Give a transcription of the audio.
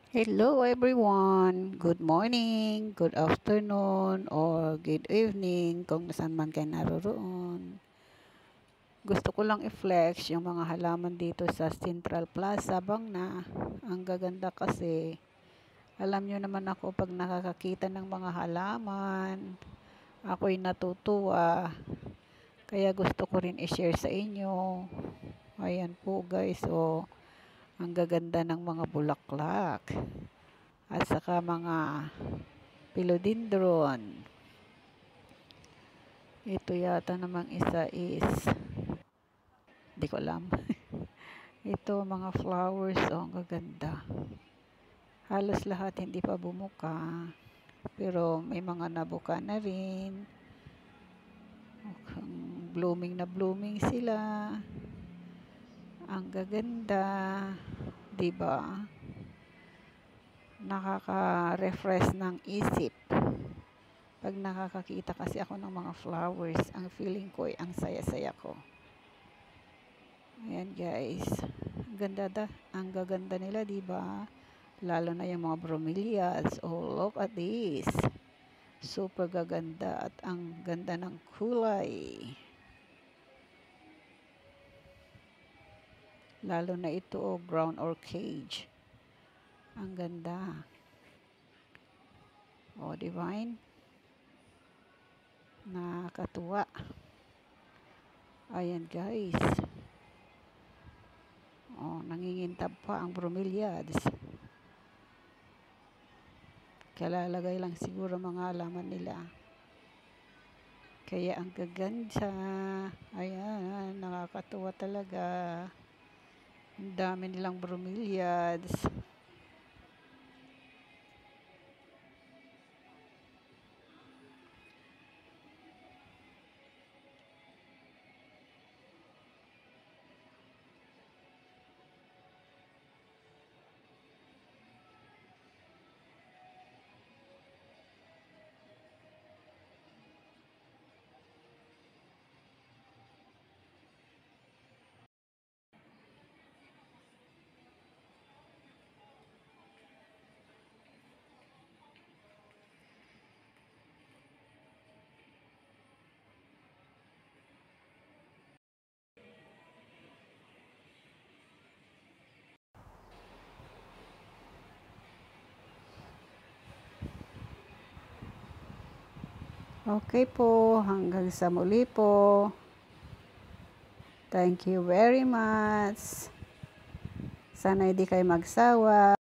Hello everyone! Good morning, good afternoon, or good evening kung nasan man kayo naroroon. Gusto ko lang i-flex yung mga halaman dito sa Central Plaza, Bangna. Ang gaganda kasi, alam nyo naman ako pag nakakakita ng mga halaman, ako'y natutuwa. Kaya gusto ko rin i-share sa inyo. Ayan po guys, ang gaganda ng mga bulaklak. At saka mga philodendron. Ito yata namang isa is, di ko alam. Ito mga flowers, ang gaganda. Halos lahat hindi pa bumuka. Pero may mga nabuka na rin. Blooming na blooming sila. Ang gaganda. Diba? Nakaka-refresh ng isip. Pag nakakakita kasi ako ng mga flowers, ang feeling ko ay ang saya-saya ko. Ayan guys. Ang gaganda nila, 'di ba? Lalo na yung mga bromeliads. Oh, look at this. Super gaganda at ang ganda ng kulay. Lalo na ito, brown orchid. Ang ganda. Oh, divine. Nakakatuwa. Ayan guys. Oh, nangingintab pa ang bromeliads. Kalalagay lang siguro mga halaman nila. Kaya ang gaganda. Ayan, nakakatuwa talaga. Ang dami nilang bromeliads. Okay po, hanggang sa muli po. Thank you very much. Sana hindi kayo magsawa.